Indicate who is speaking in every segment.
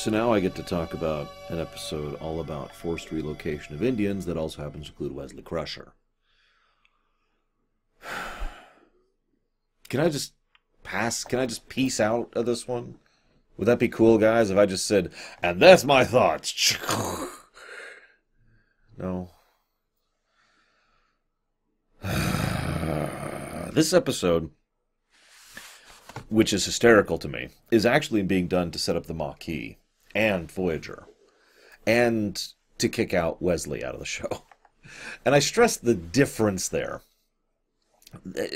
Speaker 1: So now I get to talk about an episode all about forced relocation of Indians that also happens to include Wesley Crusher. Can I just pass? Can I just peace out of this one? Would that be cool, guys, if I just said, and that's my thoughts? No. This episode, which is hysterical to me, is actually being done to set up the Maquis and Voyager, and to kick out Wesley out of the show. And I stress the difference there.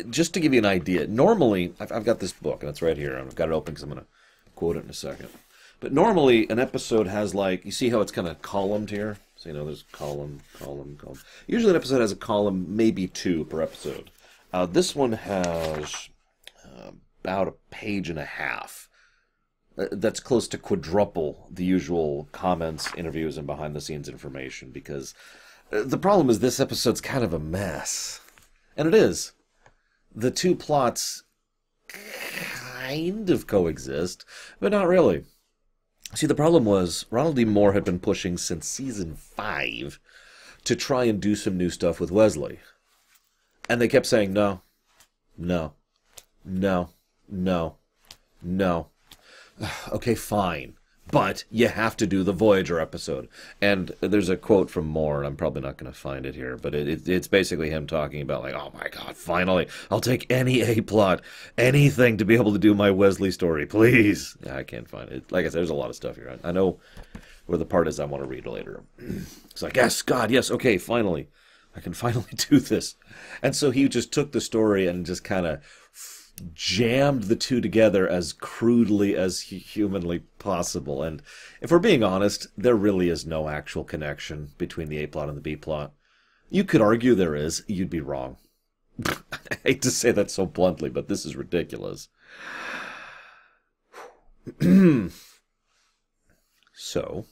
Speaker 1: Just to give you an idea, normally, I've got this book, and it's right here, and I've got it open because I'm going to quote it in a second. But normally, an episode has, like, you see how it's kind of columned here? So, you know, there's column, column, column. Usually an episode has a column, maybe two per episode. This one has about a page and a half. That's close to quadruple the usual comments, interviews, and behind-the-scenes information, because the problem is this episode's kind of a mess. And it is. The two plots kind of coexist, but not really. See, the problem was Ronald D. Moore had been pushing since season 5 to try and do some new stuff with Wesley. And they kept saying, no, no, no, no, no. Okay, fine. But you have to do the Voyager episode. And there's a quote from Moore, and I'm probably not going to find it here, but it's basically him talking about, like, oh my God, finally, I'll take any A-plot, anything to be able to do my Wesley story, please. Yeah, I can't find it. Like I said, there's a lot of stuff here. I know where the part is I want to read later. It's like, yes, God, yes, okay, finally. I can finally do this. And so he just took the story and just kind of jammed the two together as crudely as humanly possible. And if we're being honest, there really is no actual connection between the A-plot and the B-plot. You could argue there is. You'd be wrong. I hate to say that so bluntly, but this is ridiculous. So,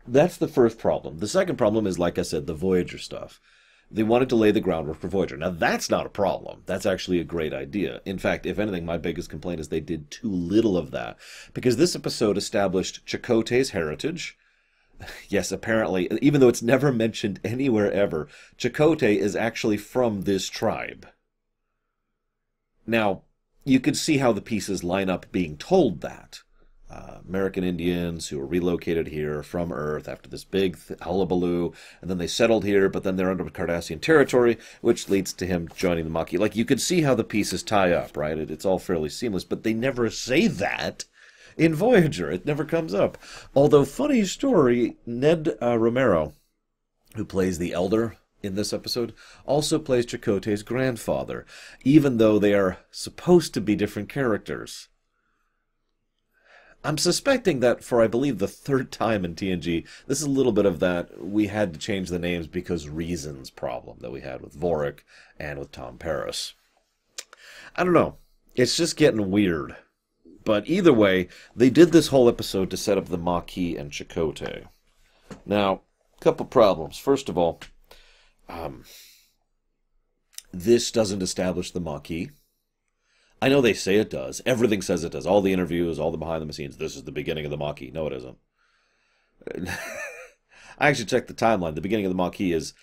Speaker 1: that's the first problem. The second problem is, like I said, the Voyager stuff. They wanted to lay the groundwork for Voyager. Now, that's not a problem. That's actually a great idea. In fact, if anything, my biggest complaint is they did too little of that. Because this episode established Chakotay's heritage. Yes, apparently, even though it's never mentioned anywhere ever, Chakotay is actually from this tribe. Now, you could see how the pieces line up being told that. American Indians who were relocated here from Earth after this big hullabaloo, and then they settled here, but then they're under Cardassian territory, which leads to him joining the Maquis. Like, you could see how the pieces tie up, right? It's all fairly seamless, but they never say that in Voyager. It never comes up. Although, funny story, Ned Romero, who plays the Elder in this episode, also plays Chakotay's grandfather, even though they are supposed to be different characters. I'm suspecting that for, I believe, the third time in TNG, this is a little bit of that we had to change the names because reasons problem that we had with Vorik and with Tom Paris. I don't know. It's just getting weird. But either way, they did this whole episode to set up the Maquis and Chakotay. Now, a couple problems. First of all, this doesn't establish the Maquis. I know they say it does. Everything says it does. All the interviews, all the behind-the-scenes. This is the beginning of the Maquis. No, it isn't. I actually checked the timeline. The beginning of the Maquis is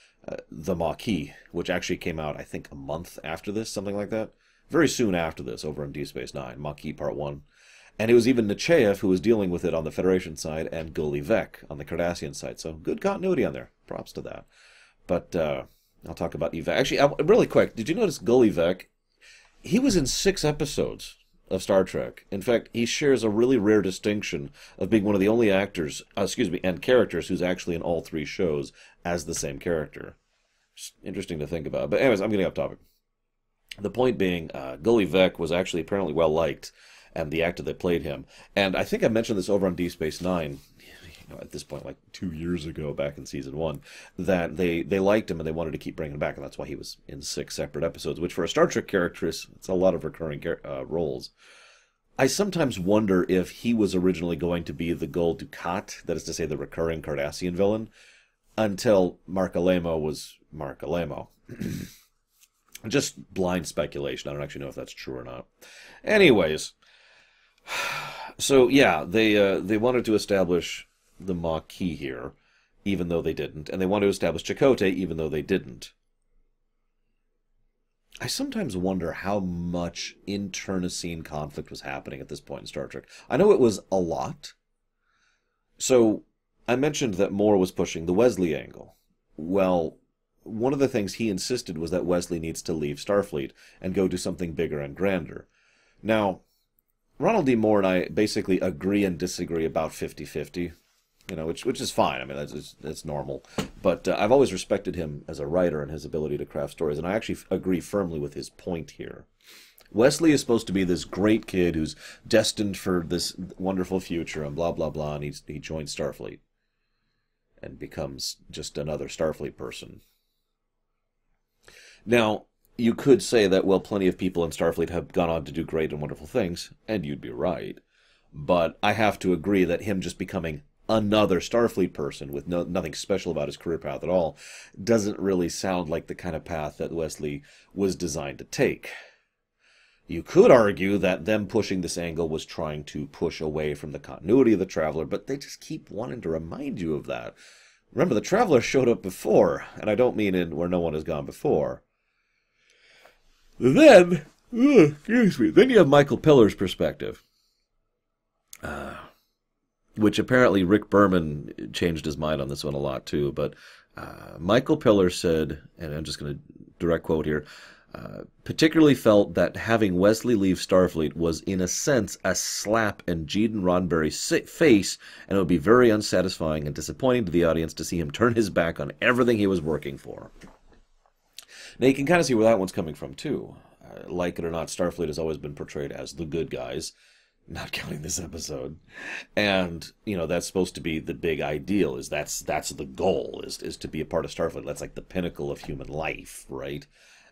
Speaker 1: the Maquis, which actually came out, I think, a month after this, something like that. Very soon after this, over in Deep Space Nine, Maquis Part 1. And it was even Nechayev who was dealing with it on the Federation side, and Gully Vec on the Cardassian side. So, good continuity on there. Props to that. But I'll talk about Evec. Actually, really quick, did you notice Gully Vec? He was in 6 episodes of Star Trek. In fact, he shares a really rare distinction of being one of the only actors, and characters who's actually in all 3 shows as the same character. Just interesting to think about. But anyways, I'm getting off topic. The point being, Gully Vec was actually apparently well-liked, and the actor that played him. And I think I mentioned this over on Deep Space Nine, at this point, like 2 years ago, back in season 1, that they liked him and they wanted to keep bringing him back, and that's why he was in 6 separate episodes, which for a Star Trek character it's a lot of recurring roles. I sometimes wonder if he was originally going to be the Gul Dukat, that is to say the recurring Cardassian villain, until Marc Alaimo was Marc Alaimo. Just blind speculation. I don't actually know if that's true or not. Anyways, So yeah, they wanted to establish the Maquis here, even though they didn't, and they wanted to establish Chakotay, even though they didn't. I sometimes wonder how much internecine conflict was happening at this point in Star Trek. I know it was a lot. So I mentioned that Moore was pushing the Wesley angle. Well, one of the things he insisted was that Wesley needs to leave Starfleet and go do something bigger and grander. Now, Ronald D. Moore and I basically agree and disagree about 50-50, which is fine. I mean, that's normal. But I've always respected him as a writer and his ability to craft stories, and I actually agree firmly with his point here. Wesley is supposed to be this great kid who's destined for this wonderful future and blah, blah, blah, and he joins Starfleet and becomes just another Starfleet person. Now, you could say that, well, plenty of people in Starfleet have gone on to do great and wonderful things, and you'd be right. But I have to agree that him just becoming another Starfleet person with nothing special about his career path at all doesn't really sound like the kind of path that Wesley was designed to take. You could argue that them pushing this angle was trying to push away from the continuity of the Traveler, but they just keep wanting to remind you of that. Remember, the Traveler showed up before, and I don't mean in where no one has gone before. Then, excuse me, then you have Michael Pillar's perspective, which apparently Rick Berman changed his mind on this one a lot too, but Michael Pillar said, and I'm just going to direct quote here, particularly felt that having Wesley leave Starfleet was, in a sense, a slap in Gene Roddenberry's face, and it would be very unsatisfying and disappointing to the audience to see him turn his back on everything he was working for. Now, you can kind of see where that one's coming from, too. Like it or not, Starfleet has always been portrayed as the good guys, not counting this episode. And, that's supposed to be the big ideal, is that's the goal, is to be a part of Starfleet. That's like the pinnacle of human life, right?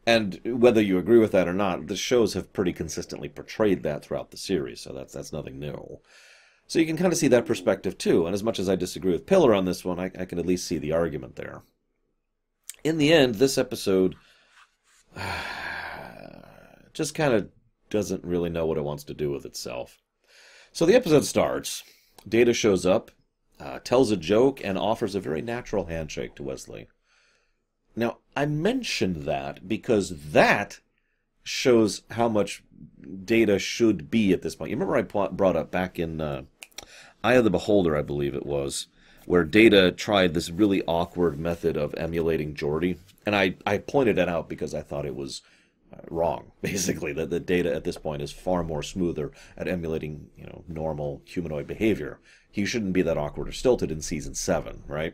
Speaker 1: And whether you agree with that or not, the shows have pretty consistently portrayed that throughout the series, so that's nothing new. So you can kind of see that perspective too, and as much as I disagree with Pillar on this one, I can at least see the argument there. In the end, this episode just kind of doesn't really know what it wants to do with itself. So the episode starts, Data shows up, tells a joke, and offers a very natural handshake to Wesley. Now, I mentioned that because that shows how much Data should be at this point. You remember I brought up back in Eye of the Beholder, I believe it was, where Data tried this really awkward method of emulating Geordi. And I pointed it out because I thought it was wrong, basically, that the Data at this point is far more smoother at emulating, normal humanoid behavior. He shouldn't be that awkward or stilted in Season 7, right?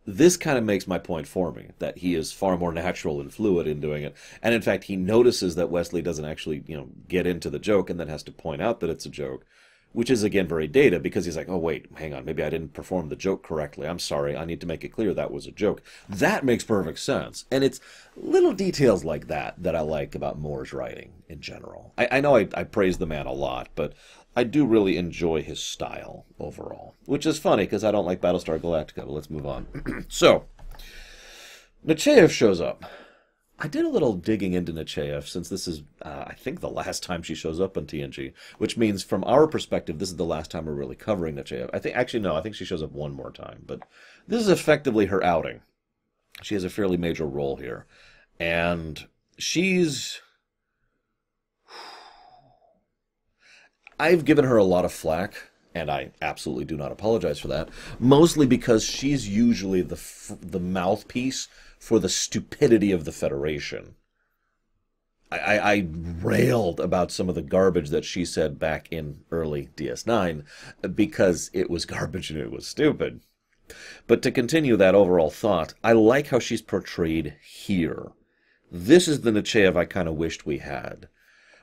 Speaker 1: This kind of makes my point for me, that he is far more natural and fluid in doing it. And in fact, he notices that Wesley doesn't actually, get into the joke and then has to point out that it's a joke, which is, again, very Data, because he's like, oh, wait, hang on, maybe I didn't perform the joke correctly. I'm sorry, I need to make it clear that was a joke. That makes perfect sense. And it's little details like that I like about Moore's writing in general. I know I praise the man a lot, but I do really enjoy his style overall, which is funny because I don't like Battlestar Galactica, but let's move on. So, Nechayev shows up. I did a little digging into Nechayev since this is, I think, the last time she shows up on TNG, which means from our perspective, this is the last time we're really covering Nechayev. I think she shows up one more time, but this is effectively her outing. She has a fairly major role here, and I've given her a lot of flack, and I absolutely do not apologize for that, mostly because she's usually the mouthpiece for the stupidity of the Federation. I railed about some of the garbage that she said back in early DS9 because it was garbage and it was stupid. But to continue that overall thought, I like how she's portrayed here. This is the Nechayev I kind of wished we had.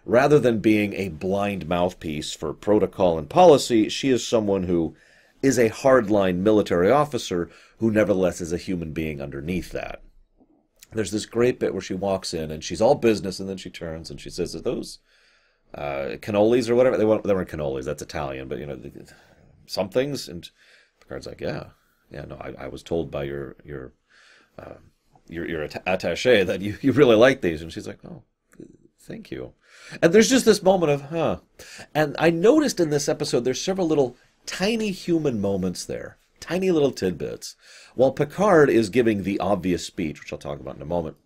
Speaker 1: Rather than being a blind mouthpiece for protocol and policy, she is someone who is a hardline military officer who nevertheless is a human being underneath that. There's this great bit where she walks in and she's all business, and then she turns and she says, "Are those cannolis or whatever?" They weren't cannolis, that's Italian, but some things. And Picard's like, yeah, no, I was told by your attaché that you really like these. And she's like, oh, Thank you. And there's just this moment of, huh. And I noticed in this episode there's several little tiny human moments there. Tiny little tidbits. While Picard is giving the obvious speech, which I'll talk about in a moment,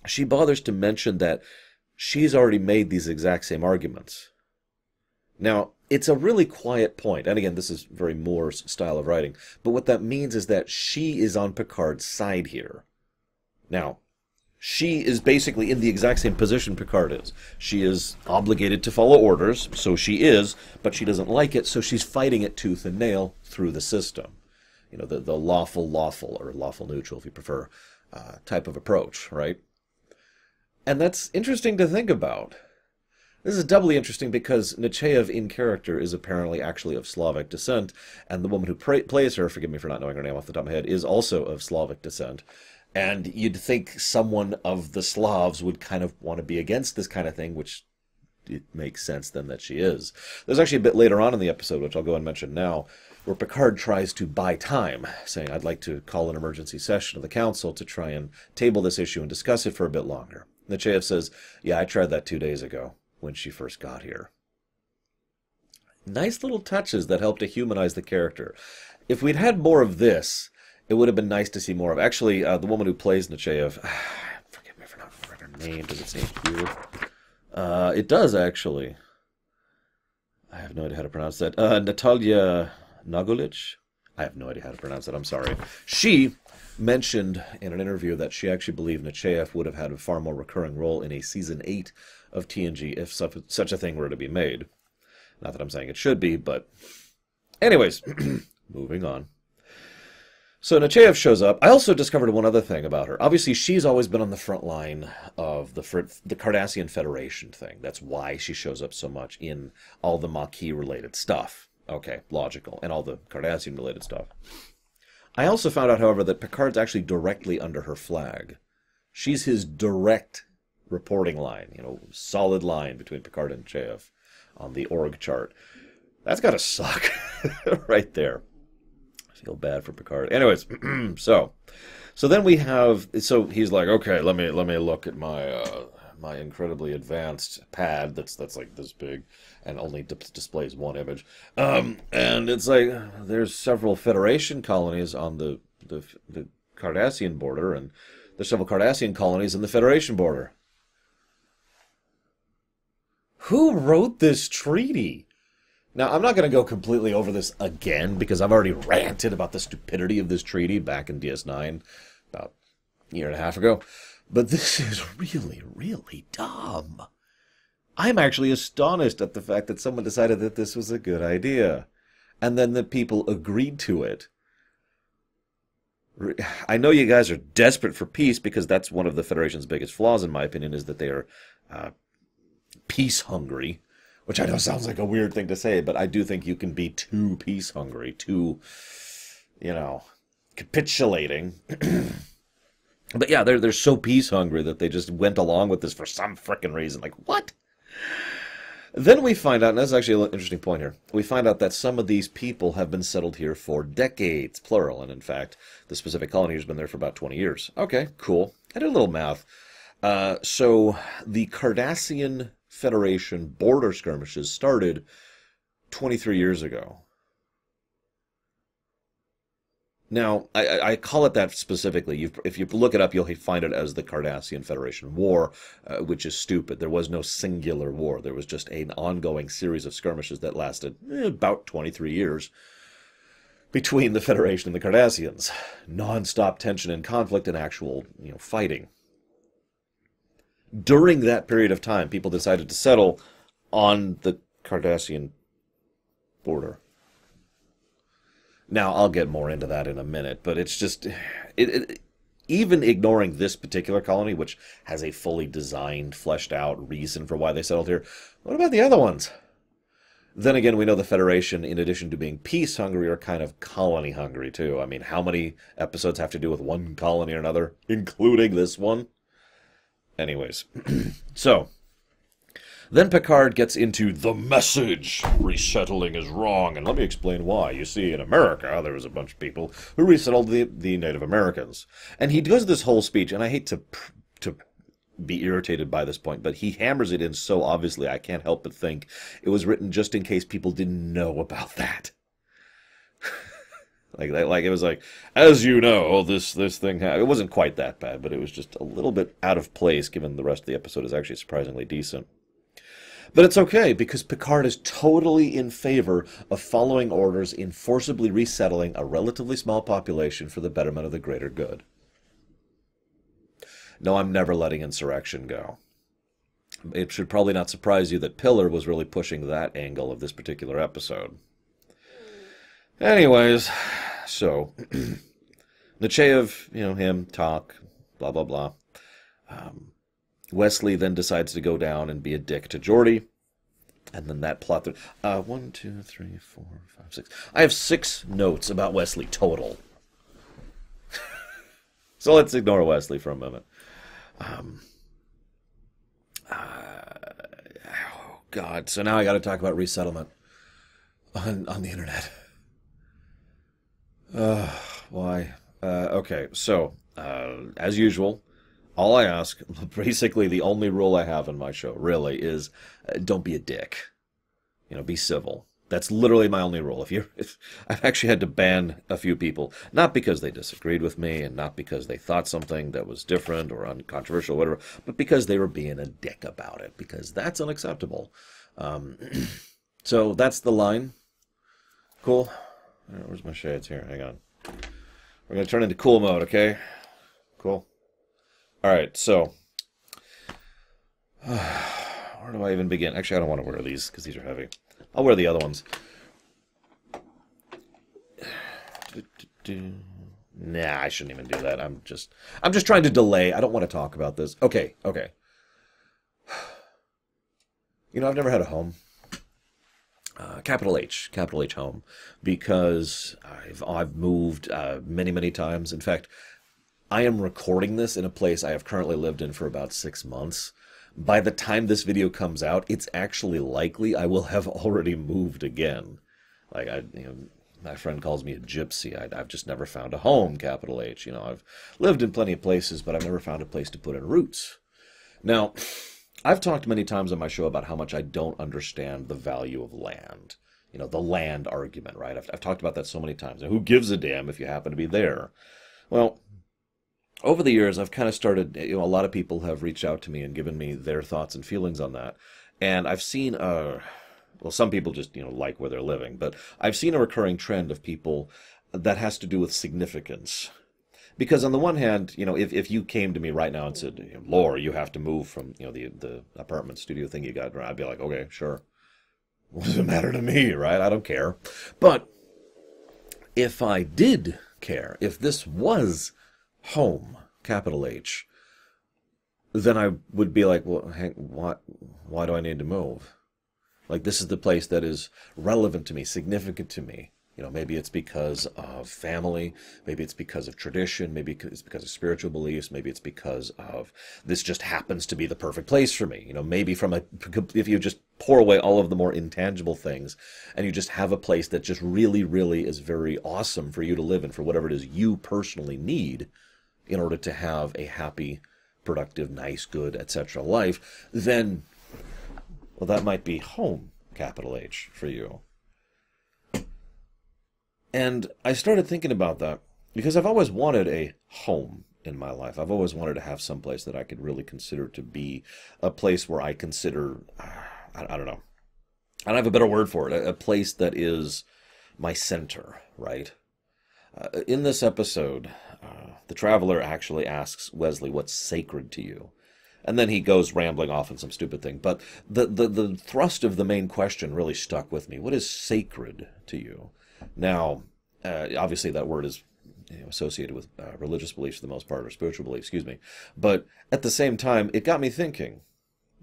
Speaker 1: she bothers to mention that she's already made these exact same arguments. Now, it's a really quiet point, and again, this is very Moore's style of writing, but what that means is that she is on Picard's side here. Now, she is basically in the exact same position Picard is. She is obligated to follow orders, so she is, but she doesn't like it, so she's fighting it tooth and nail through the system. You know, the lawful, or lawful neutral, if you prefer, type of approach, right? And that's interesting to think about. This is doubly interesting because Nechayev in character is apparently actually of Slavic descent, and the woman who plays her, forgive me for not knowing her name off the top of my head, is also of Slavic descent. And you'd think someone of the Slavs would kind of want to be against this kind of thing, which it makes sense then that she is. There's actually a bit later on in the episode, which I'll go and mention now, where Picard tries to buy time, saying, I'd like to call an emergency session of the Council to try and table this issue and discuss it for a bit longer. Nechayev says, yeah, I tried that 2 days ago, when she first got here. Nice little touches that help to humanize the character. If we'd had more of this, it would have been nice to see more of. Actually, the woman who plays Nechayev, forgive me for not remembering her name. Does it say it here? It does, actually. I have no idea how to pronounce that. Natalia Nagulich? I have no idea how to pronounce that. I'm sorry. She mentioned in an interview that she actually believed Nechayev would have had a far more recurring role in a Season 8 of TNG if such a thing were to be made. Not that I'm saying it should be, but... Anyways, moving on. So Nechayev shows up. I also discovered one other thing about her. Obviously, she's always been on the front line of the Cardassian Federation thing. That's why she shows up so much in all the Maquis-related stuff. Okay, logical. And all the Cardassian-related stuff. I also found out, however, that Picard's actually directly under her flag. She's his direct reporting line, you know, solid line between Picard and Nechayev on the org chart. That's gotta suck right there. I feel bad for Picard. Anyways, so then we have, so he's like, okay, let me look at my my incredibly advanced pad that's like this big and only displays one image. And it's like there's several Federation colonies on the Cardassian border, and there's several Cardassian colonies in the Federation border. Who wrote this treaty? Now, I'm not going to go completely over this again, because I've already ranted about the stupidity of this treaty back in DS9 about a year and a half ago. But this is really, really dumb. I'm actually astonished at the fact that someone decided that this was a good idea, and then that people agreed to it. I know you guys are desperate for peace, because that's one of the Federation's biggest flaws, in my opinion, is that they are peace-hungry, which I know sounds like a weird thing to say, but I do think you can be too peace-hungry, too, you know, capitulating. But yeah, they're so peace-hungry that they just went along with this for some frickin' reason. Like, what? Then we find out, and that's actually an interesting point here, we find out that some of these people have been settled here for decades, plural, and in fact, the specific colony has been there for about 20 years. Okay, cool. I did a little math. So the Cardassian Federation border skirmishes started 23 years ago. Now, I call it that specifically. If you look it up, you'll find it as the Cardassian Federation War, which is stupid. There was no singular war. There was just an ongoing series of skirmishes that lasted about 23 years between the Federation and the Cardassians. Non-stop tension and conflict and actual, fighting. During that period of time, people decided to settle on the Cardassian border. Now, I'll get more into that in a minute, but it's just... even ignoring this particular colony, which has a fully designed, fleshed-out reason for why they settled here, what about the other ones? Then again, we know the Federation, in addition to being peace-hungry, are kind of colony-hungry, too. I mean, how many episodes have to do with one colony or another, including this one? Anyways, so... Then Picard gets into the message. Resettling is wrong, and let me explain why. You see, in America, there was a bunch of people who resettled the Native Americans. And he does this whole speech, and I hate to be irritated by this point, but he hammers it in so obviously I can't help but think it was written just in case people didn't know about that. Like it was like, as you know, this thing it wasn't quite that bad, but it was just a little bit out of place given the rest of the episode is actually surprisingly decent. But it's okay, because Picard is totally in favor of following orders in forcibly resettling a relatively small population for the betterment of the greater good. No, I'm never letting insurrection go. It should probably not surprise you that Pillar was really pushing that angle of this particular episode. Anyways, so Nechayev, him, talk, blah, blah, blah. Wesley then decides to go down and be a dick to Geordi. And then that plot... 1, 2, 3, 4, 5, 6. I have 6 notes about Wesley total. So let's ignore Wesley for a moment. Oh, God. So now I got to talk about resettlement on the internet. Why? Okay, so, as usual... All I ask, basically the only rule I have in my show, really, is don't be a dick. Be civil. That's literally my only rule. If I've actually had to ban a few people, not because they disagreed with me, and not because they thought something that was different or uncontroversial, whatever, but because they were being a dick about it, because that's unacceptable. So that's the line. Cool. Where's my shades here? Hang on. We're going to turn into cool mode, okay? Cool. Alright, so, where do I even begin? Actually, I don't want to wear these, because these are heavy. I'll wear the other ones. Nah, I shouldn't even do that. I'm just trying to delay. I don't want to talk about this. Okay. I've never had a home. Capital H home, because I've moved many, many times. In fact, I am recording this in a place I have currently lived in for about 6 months. By the time this video comes out, it's actually likely I will have already moved again. Like, my friend calls me a gypsy. I've just never found a home, capital H. I've lived in plenty of places, but I've never found a place to put in roots. Now, I've talked many times on my show about how much I don't understand the value of land. The land argument, right? I've talked about that so many times. Now, who gives a damn if you happen to be there? Well, over the years, I've kind of started, a lot of people have reached out to me and given me their thoughts and feelings on that. And I've seen, well, some people just, like where they're living, but I've seen a recurring trend of people that has to do with significance. Because on the one hand, if you came to me right now and said, Laura, you have to move from, the apartment studio thing you got, I'd be like, okay, sure. What does it matter to me, right? I don't care. But if I did care, if this was home, capital H, then I would be like, well, why do I need to move? Like, this is the place that is relevant to me, significant to me. Maybe it's because of family, maybe it's because of tradition, maybe it's because of spiritual beliefs, maybe it's because of this just happens to be the perfect place for me. Maybe if you just pour away all of the more intangible things and you just have a place that just really, really is very awesome for you to live in for whatever it is you personally need in order to have a happy, productive, nice, good, etc. life, then, well, that might be home, capital H, for you. And I started thinking about that because I've always wanted a home in my life. I've always wanted to have some place that I could really consider to be a place where I consider, I don't know, I don't have a better word for it, a place that is my center, right? In this episode, the Traveler actually asks Wesley what's sacred to you. And then he goes rambling off on some stupid thing. But the thrust of the main question really stuck with me. What is sacred to you? Now, obviously that word is associated with religious beliefs for the most part, or spiritual beliefs, excuse me. But at the same time, it got me thinking,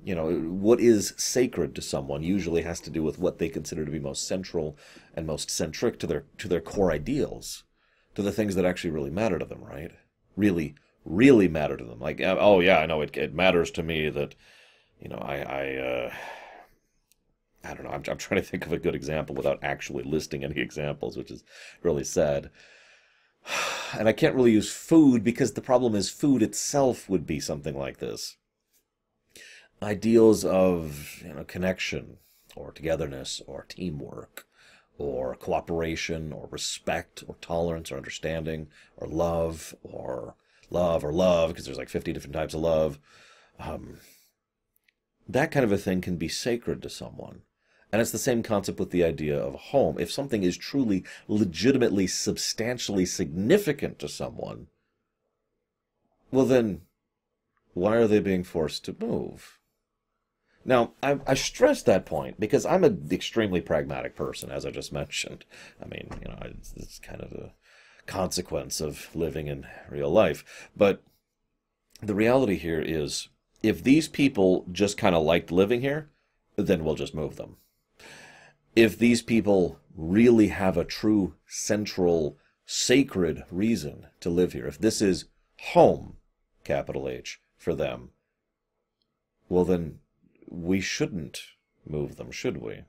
Speaker 1: what is sacred to someone usually has to do with what they consider to be most central and most centric to their core ideals, to the things that actually really matter to them, right? Really, really matter to them. Like, oh yeah, I know it matters to me that, I don't know, I'm trying to think of a good example without actually listing any examples, which is really sad. And I can't really use food because the problem is food itself would be something like this. ideals of, connection or togetherness or teamwork or cooperation or respect or tolerance or understanding or love, because there's like 50 different types of love. That kind of a thing can be sacred to someone. And it's the same concept with the idea of home. If something is truly, legitimately, substantially significant to someone, well then, why are they being forced to move? Now, I stress that point because I'm an extremely pragmatic person, as I just mentioned. I mean, it's kind of a consequence of living in real life. But the reality here is, if these people just kind of liked living here, then we'll just move them. If these people really have a true, central, sacred reason to live here, if this is home, capital H, for them, well then, we shouldn't move them, should we?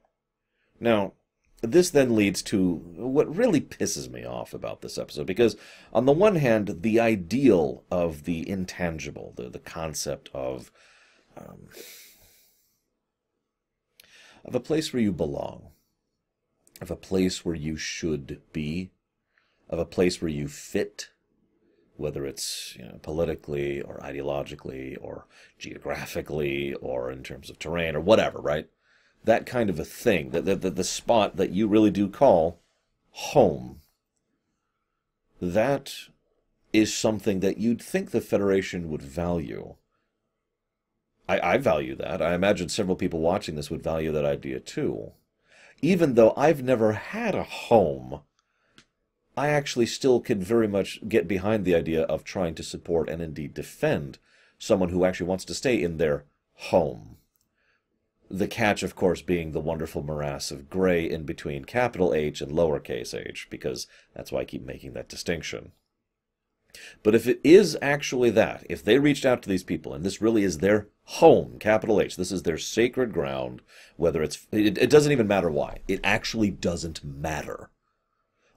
Speaker 1: Now, this then leads to what really pisses me off about this episode, because on the one hand, the ideal of the intangible, the concept of a place where you belong, of a place where you should be, of a place where you fit, whether it's politically or ideologically or geographically or in terms of terrain or whatever, right? That kind of a thing, the spot that you really do call home, that is something that you'd think the Federation would value. I value that. I imagine several people watching this would value that idea too. Even though I've never had a home, I actually still can very much get behind the idea of trying to support and indeed defend someone who actually wants to stay in their home. The catch, of course, being the wonderful morass of gray in between capital H and lowercase h, because that's why I keep making that distinction. But if it is actually that, if they reached out to these people, and this really is their home, capital H, this is their sacred ground, whether it doesn't even matter why. It actually doesn't matter.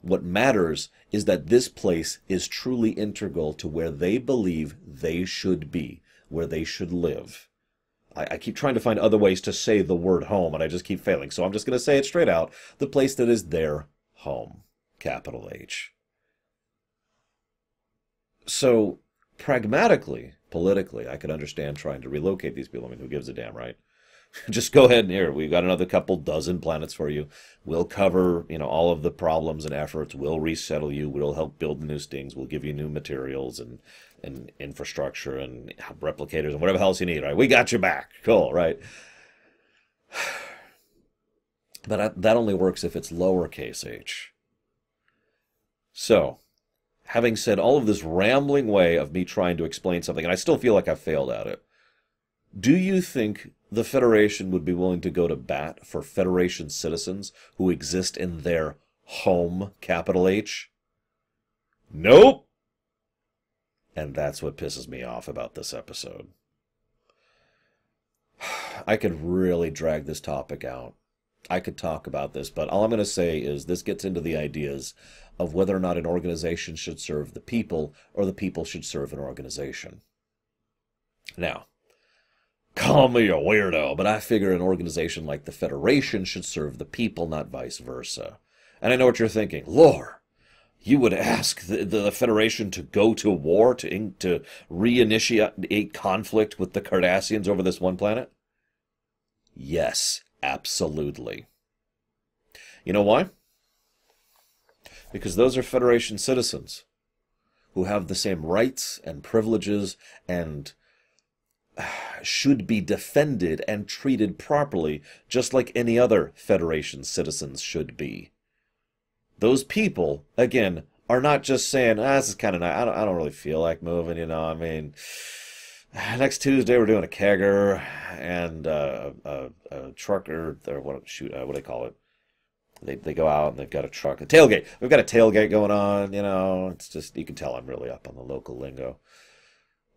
Speaker 1: What matters is that this place is truly integral to where they believe they should be, where they should live. I keep trying to find other ways to say the word home, and I just keep failing. So I'm just going to say it straight out. The place that is their home, capital H. So, pragmatically, politically, I could understand trying to relocate these people. I mean, who gives a damn, right? Just go ahead and here, we've got another couple dozen planets for you. We'll cover, all of the problems and efforts. We'll resettle you. We'll help build the new stings. We'll give you new materials and infrastructure and replicators and whatever else you need, right? We got your back. Cool, right? But that only works if it's lowercase h. So, having said all of this rambling way of me trying to explain something, and I still feel like I've failed at it, do you think the Federation would be willing to go to bat for Federation citizens who exist in their home, capital H? Nope! And that's what pisses me off about this episode. I could really drag this topic out. I could talk about this, but all I'm going to say is this gets into the ideas of whether or not an organization should serve the people or the people should serve an organization. Now, call me a weirdo, but I figure an organization like the Federation should serve the people, not vice versa. And I know what you're thinking. Lore, you would ask the Federation to go to war, to reinitiate conflict with the Cardassians over this one planet? Yes, absolutely. You know why? Because those are Federation citizens who have the same rights and privileges and should be defended and treated properly, just like any other Federation citizens should be. Those people, again, are not just saying, this is kind of nice. I don't really feel like moving, I mean, next Tuesday we're doing a kegger and a trucker, or what do they call it? They go out and they've got a truck, a tailgate. We've got a tailgate going on, it's just, you can tell I'm really up on the local lingo.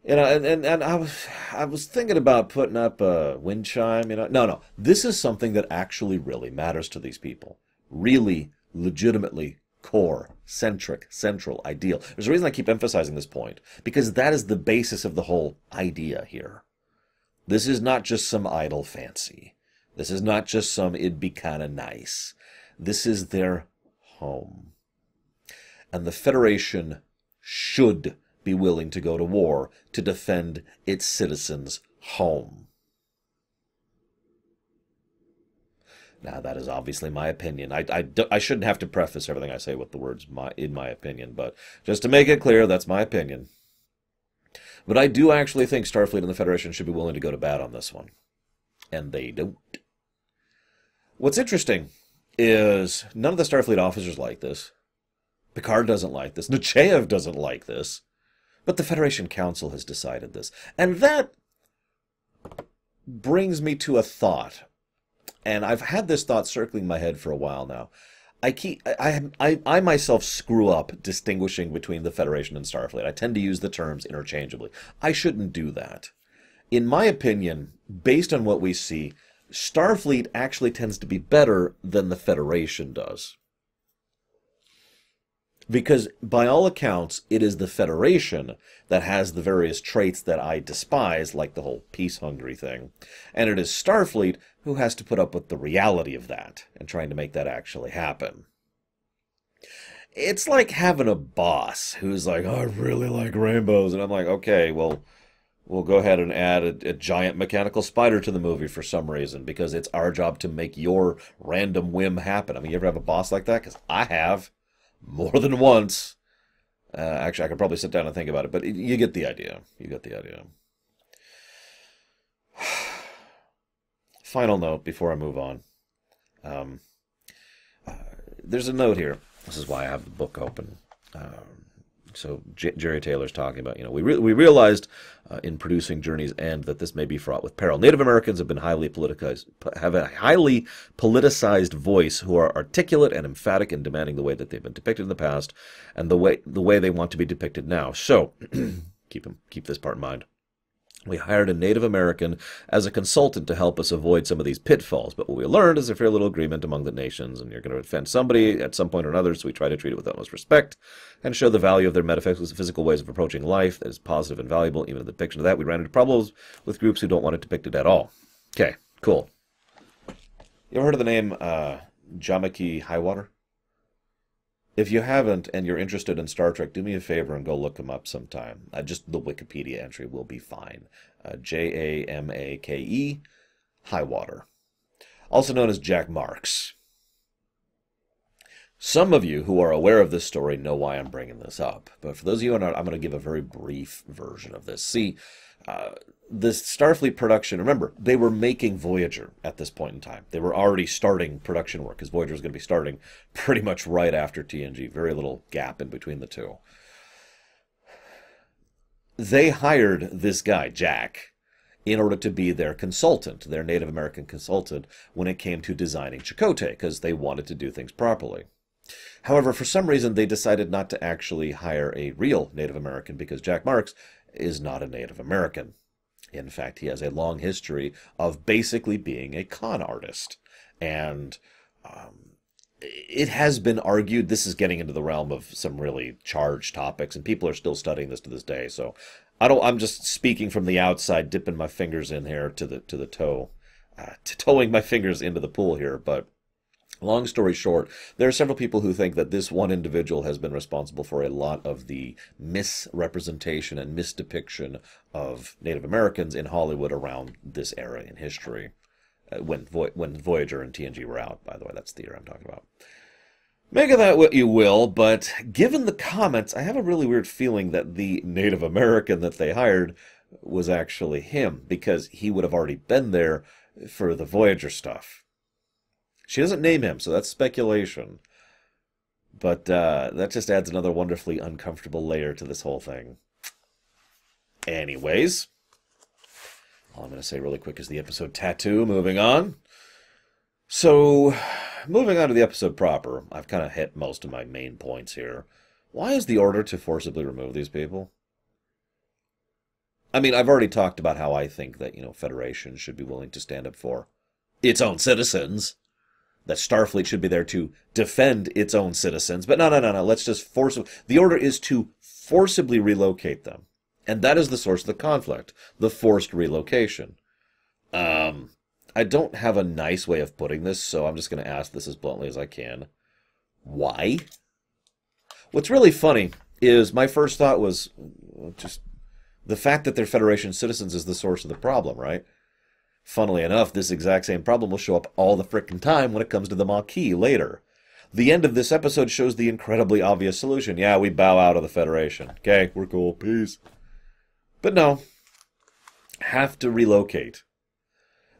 Speaker 1: And I was thinking about putting up a wind chime, No, this is something that actually really matters to these people. Really, legitimately, core, centric, central, ideal. There's a reason I keep emphasizing this point, because that is the basis of the whole idea here. This is not just some idle fancy. This is not just some it'd be kind of nice. This is their home. And the Federation should be willing to go to war to defend its citizens' home. Now, that is obviously my opinion. I shouldn't have to preface everything I say with the words in my opinion, but just to make it clear, that's my opinion. But I do actually think Starfleet and the Federation should be willing to go to bat on this one. And they don't. What's interesting is none of the Starfleet officers like this. Picard doesn't like this. Nechayev doesn't like this. But the Federation Council has decided this. And that brings me to a thought. And I've had this thought circling my head for a while now. I myself screw up distinguishing between the Federation and Starfleet. I tend to use the terms interchangeably. I shouldn't do that. In my opinion, based on what we see, Starfleet actually tends to be better than the Federation does. Because, by all accounts, it is the Federation that has the various traits that I despise, like the whole peace-hungry thing. And it is Starfleet who has to put up with the reality of that, and trying to make that actually happen. It's like having a boss who's like, oh, I really like rainbows, and I'm like, okay, well, we'll go ahead and add a giant mechanical spider to the movie for some reason, because it's our job to make your random whim happen. I mean, you ever have a boss like that? Because I have. More than once. Actually, I could probably sit down and think about it, but you get the idea. You get the idea. Final note before I move on. There's a note here. This is why I have the book open. So Jerry Taylor's talking about, we realized in producing Journey's End that this may be fraught with peril. Native Americans have been have a highly politicized voice who are articulate and emphatic in demanding the way that they've been depicted in the past and the way they want to be depicted now. So keep this part in mind. We hired a Native American as a consultant to help us avoid some of these pitfalls. But what we learned is a fair little agreement among the nations, and you're going to offend somebody at some point or another, so we try to treat it with utmost respect and show the value of their metaphysical ways of approaching life that is positive and valuable. Even in the depiction of that, we ran into problems with groups who don't want it depicted at all. Okay, cool. You ever heard of the name Jamaki Highwater? If you haven't and you're interested in Star Trek, do me a favor and go look him up sometime. Just the Wikipedia entry will be fine. Jamake, Highwater. Also known as Jack Marks. Some of you who are aware of this story know why I'm bringing this up. But for those of you who are not, I'm going to give a very brief version of this. See, this Starfleet production, remember, they were making Voyager at this point in time. They were already starting production work, because Voyager was going to be starting pretty much right after TNG. Very little gap in between the two. They hired this guy, Jack, in order to be their consultant, their Native American consultant, when it came to designing Chakotay, because they wanted to do things properly. However, for some reason, they decided not to actually hire a real Native American, because Jack Marks is not a Native American. In fact, he has a long history of basically being a con artist. And it has been argued, this is getting into the realm of some really charged topics, and people are still studying this to this day. So I'm just speaking from the outside, dipping my fingers in here to the toe, towing my fingers into the pool here. But long story short, there are several people who think that this one individual has been responsible for a lot of the misrepresentation and misdepiction of Native Americans in Hollywood around this era in history, when Voyager and TNG were out, by the way. That's the era I'm talking about. Make of that what you will, but given the comments, I have a really weird feeling that the Native American that they hired was actually him, because he would have already been there for the Voyager stuff. She doesn't name him, so that's speculation. But that just adds another wonderfully uncomfortable layer to this whole thing. Anyways, all I'm going to say really quick is the episode tattoo. Moving on. So, moving on to the episode proper, I've kind of hit most of my main points here. Why is the order to forcibly remove these people? I mean, I've already talked about how I think that, Federation should be willing to stand up for its own citizens. That Starfleet should be there to defend its own citizens. But no. Let's just the order is to forcibly relocate them. And that is the source of the conflict, the forced relocation. I don't have a nice way of putting this, so I'm just going to ask this as bluntly as I can. Why? What's really funny is my first thought was just the fact that they're Federation citizens is the source of the problem, right? Funnily enough, this exact same problem will show up all the frickin' time when it comes to the Maquis later. The end of this episode shows the incredibly obvious solution. Yeah, we bow out of the Federation. Okay, we're cool. Peace. But no. Have to relocate.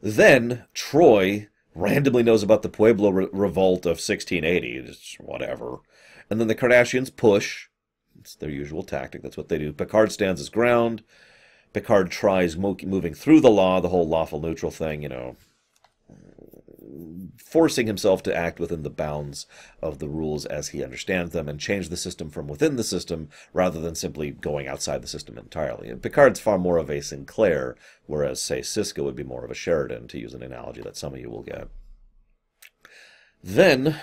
Speaker 1: Then, Troy randomly knows about the Pueblo revolt of 1680. Just whatever. And then the Kardashians push. It's their usual tactic. That's what they do. Picard stands his ground. Picard tries moving through the law, the whole lawful neutral thing, forcing himself to act within the bounds of the rules as he understands them and change the system from within the system rather than simply going outside the system entirely. And Picard's far more of a Sinclair, whereas, say, Sisko would be more of a Sheridan, to use an analogy that some of you will get. Then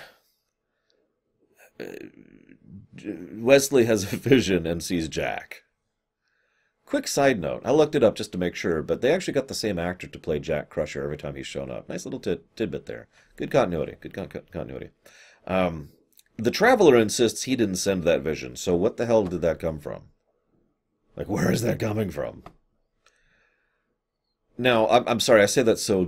Speaker 1: Wesley has a vision and sees Jack. Quick side note, I looked it up just to make sure, but they actually got the same actor to play Jack Crusher every time he's shown up. Nice little tidbit there. Good continuity. Good continuity. The Traveler insists he didn't send that vision, so what the hell did that come from? Like, where is that coming from? Now, I'm sorry, I say that so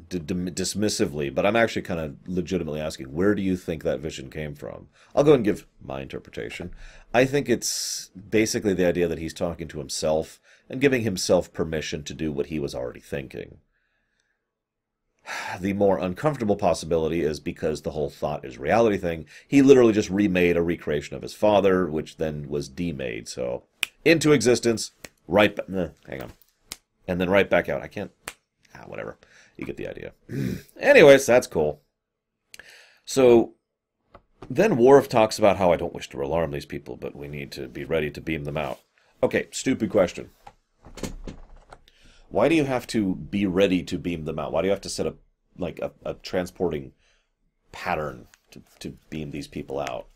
Speaker 1: dismissively, but I'm actually kind of legitimately asking, where do you think that vision came from? I'll go and give my interpretation. I think it's basically the idea that he's talking to himself and giving himself permission to do what he was already thinking. The more uncomfortable possibility is because the whole thought is reality thing. He literally just remade a recreation of his father, which then was demade. So, into existence, right hang on. And then right back out. I can't... whatever. You get the idea. Anyways, that's cool. So, then Worf talks about how I don't wish to alarm these people, but we need to be ready to beam them out. Okay, stupid question. Why do you have to be ready to beam them out? Why do you have to set up like a transporting pattern to beam these people out?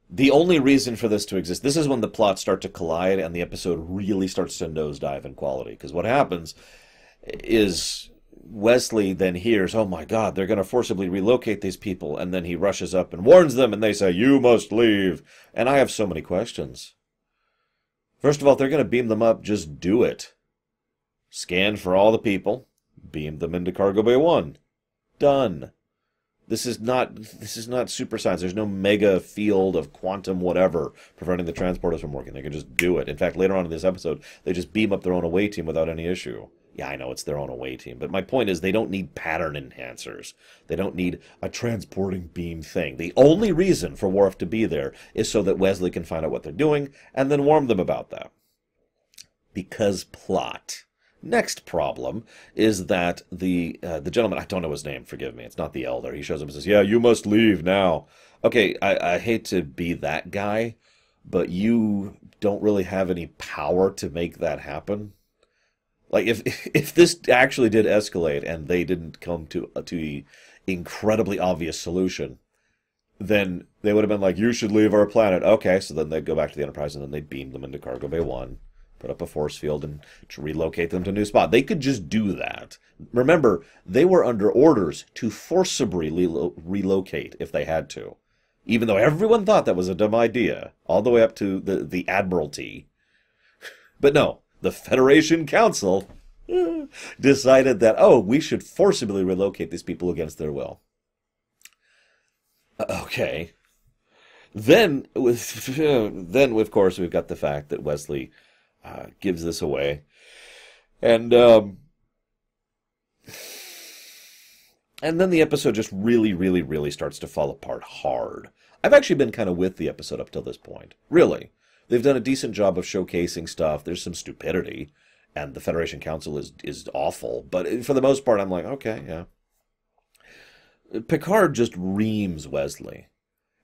Speaker 1: The only reason for this to exist, this is when the plots start to collide and the episode really starts to nosedive in quality. Because what happens is Wesley then hears, oh my God, they're going to forcibly relocate these people. And then he rushes up and warns them and they say, you must leave. And I have so many questions. First of all, if they're going to beam them up, just do it. Scan for all the people. Beam them into Cargo Bay 1. Done. This is not super science. There's no mega field of quantum whatever preventing the transporters from working. They can just do it. In fact, later on in this episode, they just beam up their own away team without any issue. Yeah, I know it's their own away team, but my point is they don't need pattern enhancers. They don't need a transporting beam thing. The only reason for Worf to be there is so that Wesley can find out what they're doing and then warn them about that. Because plot. Next problem is that the gentleman, I don't know his name, forgive me, it's not the Elder. He shows up and says, yeah, you must leave now. Okay, I hate to be that guy, but you don't really have any power to make that happen. Like, if this actually did escalate and they didn't come to the incredibly obvious solution, then they would have been like, you should leave our planet. Okay, so then they'd go back to the Enterprise and then they'd beam them into Cargo Bay 1, put up a force field, and relocate them to a new spot. They could just do that. Remember, they were under orders to forcibly relocate if they had to. Even though everyone thought that was a dumb idea, all the way up to the Admiralty. But no. The Federation Council decided that, oh, we should forcibly relocate these people against their will. Okay. Then, of course, we've got the fact that Wesley gives this away. And then the episode just really starts to fall apart hard. I've actually been kind of with the episode up till this point. Really. They've done a decent job of showcasing stuff. There's some stupidity, and the Federation Council is awful. But for the most part, I'm like, okay, yeah. Picard just reams Wesley.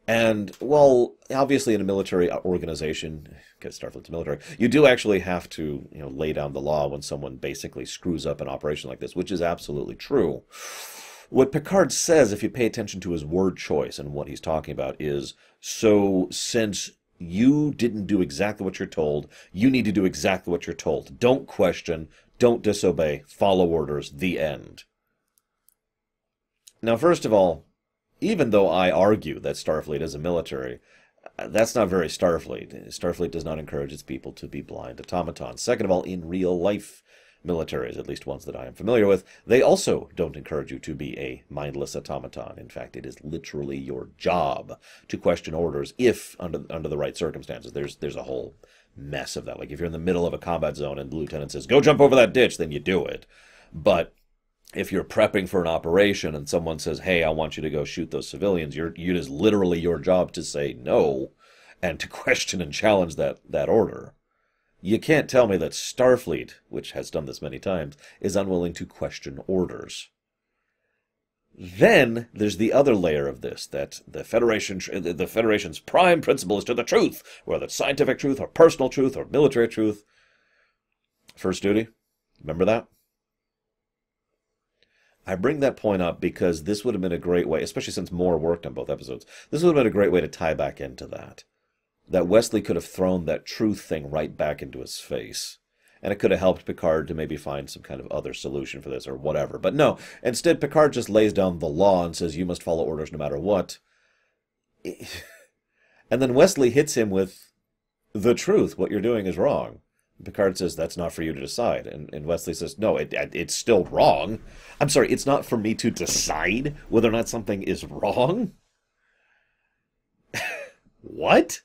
Speaker 1: And, well, obviously in a military organization, because Starfleet's military, you do actually have to, lay down the law when someone basically screws up an operation like this, which is absolutely true. What Picard says, if you pay attention to his word choice and what he's talking about, is, so since you didn't do exactly what you're told, you need to do exactly what you're told. Don't question, Don't disobey. Follow orders. The end. Now, first of all, even though I argue that Starfleet is a military, that's not very Starfleet. Starfleet does not encourage its people to be blind automatons. Second of all, in real life militaries, at least ones that I am familiar with, they also don't encourage you to be a mindless automaton. In fact, it is literally your job to question orders if, under the right circumstances. There's a whole mess of that. Like if you're in the middle of a combat zone and the lieutenant says, go jump over that ditch, then you do it. But if you're prepping for an operation and someone says, hey, I want you to go shoot those civilians, it is literally your job to say no and to question and challenge that order. You can't tell me that Starfleet, which has done this many times, is unwilling to question orders. Then there's the other layer of this, that the Federation's prime principle is to the truth, whether it's scientific truth or personal truth or military truth. First duty, remember that? I bring that point up because this would have been a great way, especially since Moore worked on both episodes, this would have been a great way to tie back into that. That Wesley could have thrown that truth thing right back into his face. And it could have helped Picard to maybe find some kind of other solution for this or whatever. But no, instead Picard just lays down the law and says, you must follow orders no matter what. And then Wesley hits him with the truth. What you're doing is wrong. Picard says, that's not for you to decide. And Wesley says, no, it's still wrong. I'm sorry, it's not for me to decide whether or not something is wrong? What?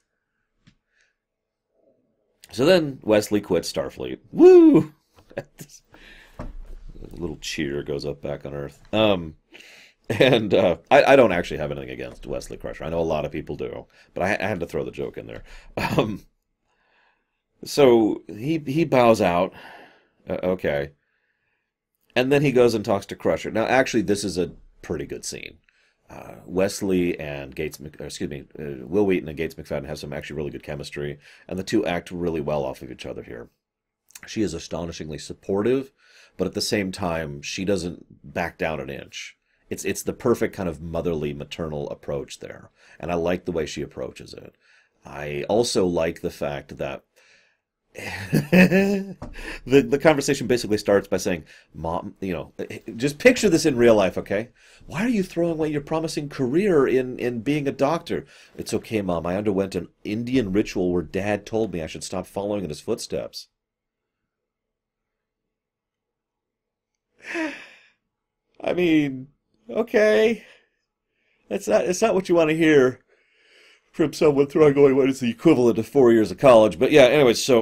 Speaker 1: So then Wesley quits Starfleet. Woo! A little cheer goes up back on Earth. I don't actually have anything against Wesley Crusher. I know a lot of people do, but I had to throw the joke in there. So he bows out. Okay. And then he goes and talks to Crusher. Now, actually, this is a pretty good scene. Wesley and Will Wheaton and Gates McFadden have some actually really good chemistry, and the two act really well off of each other here. She is astonishingly supportive, but at the same time, she doesn't back down an inch. It's the perfect kind of motherly, maternal approach there, and I like the way she approaches it. I also like the fact that the conversation basically starts by saying, Mom, just picture this in real life, okay? Why are you throwing away your promising career in being a doctor? It's okay, Mom. I underwent an Indian ritual where Dad told me I should stop following in his footsteps. I mean, okay. It's not what you want to hear from someone throwing away what is the equivalent of 4 years of college. But yeah, anyway, so,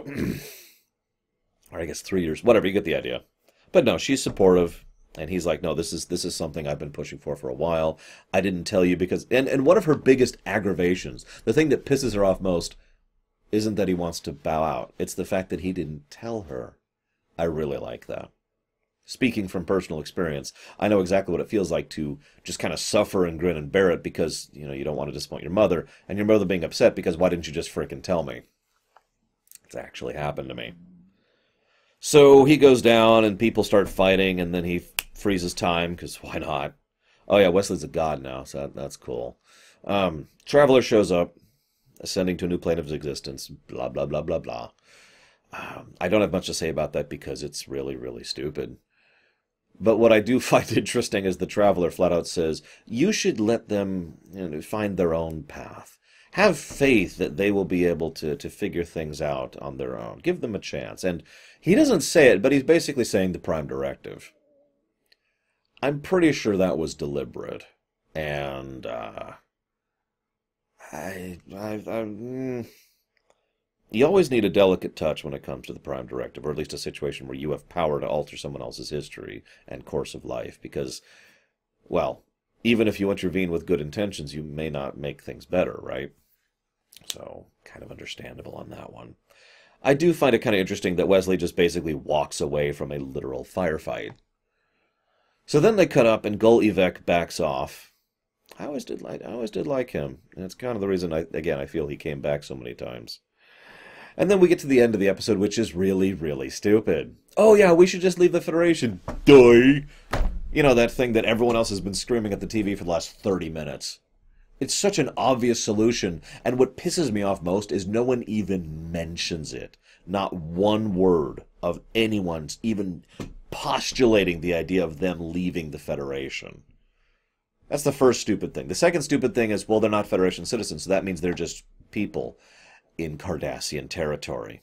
Speaker 1: or I guess 3 years, whatever, you get the idea. But no, she's supportive, and he's like, no, this is something I've been pushing for a while. I didn't tell you because, and one of her biggest aggravations, the thing that pisses her off most, isn't that he wants to bow out. It's the fact that he didn't tell her. I really like that. Speaking from personal experience, I know exactly what it feels like to just kind of suffer and grin and bear it because, you don't want to disappoint your mother, and your mother being upset because why didn't you just frickin' tell me? It's actually happened to me. So he goes down and people start fighting, and then he freezes time because why not? Oh yeah, Wesley's a god now, so that's cool. Traveler shows up, ascending to a new plane of existence, blah, blah, blah, blah, blah. I don't have much to say about that because it's really, really stupid. But what I do find interesting is the Traveler flat out says, you should let them find their own path. Have faith that they will be able to figure things out on their own. Give them a chance. And he doesn't say it, but he's basically saying the Prime Directive. I'm pretty sure that was deliberate. And, you always need a delicate touch when it comes to the Prime Directive, or at least a situation where you have power to alter someone else's history and course of life, because, well, even if you intervene with good intentions, you may not make things better, right? So, kind of understandable on that one. I do find it kind of interesting that Wesley just basically walks away from a literal firefight. So then they cut up, and Gul Evek backs off. I always did like him, and it's kind of the reason, I feel he came back so many times. And then we get to the end of the episode, which is really, really stupid. Oh yeah, we should just leave the Federation. Duh! That thing that everyone else has been screaming at the TV for the last 30 minutes. It's such an obvious solution, and what pisses me off most is no one even mentions it. Not one word of anyone even postulating the idea of them leaving the Federation. That's the first stupid thing. The second stupid thing is, well, they're not Federation citizens, so that means they're just people in Cardassian territory.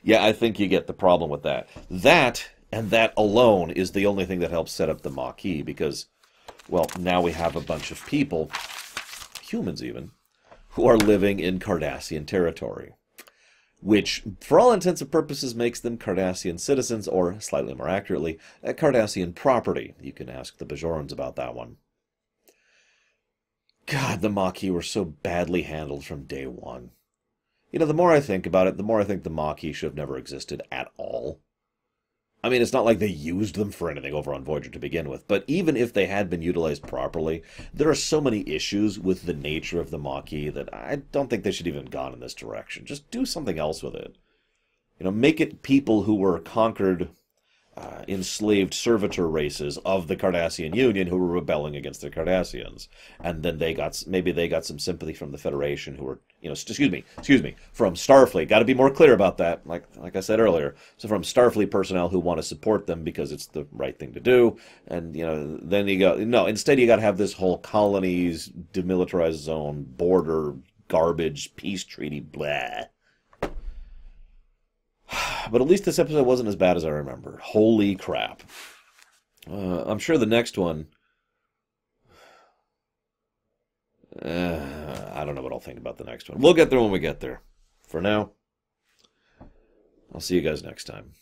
Speaker 1: Yeah, I think you get the problem with that. That, and that alone, is the only thing that helps set up the Maquis, because, well, now we have a bunch of people, humans even, who are living in Cardassian territory, which, for all intents and purposes, makes them Cardassian citizens, or, slightly more accurately, Cardassian property. You can ask the Bajorans about that one. God, the Maquis were so badly handled from day one. You know, the more I think about it, the more I think the Maquis should have never existed at all. I mean, it's not like they used them for anything over on Voyager to begin with, but even if they had been utilized properly, there are so many issues with the nature of the Maquis that I don't think they should even have gone in this direction. Just do something else with it. You know, make it people who were conquered, enslaved servitor races of the Cardassian Union who were rebelling against the Cardassians, and then maybe they got some sympathy from the Federation who were, you know, excuse me, from Starfleet. Got to be more clear about that, like I said earlier. So from Starfleet personnel who want to support them because it's the right thing to do, and you know, then you go instead you got to have this whole colonies, demilitarized zone, border garbage, peace treaty, blah. But at least this episode wasn't as bad as I remember. Holy crap. I'm sure the next one... I don't know what I'll think about the next one. We'll get there when we get there. For now, I'll see you guys next time.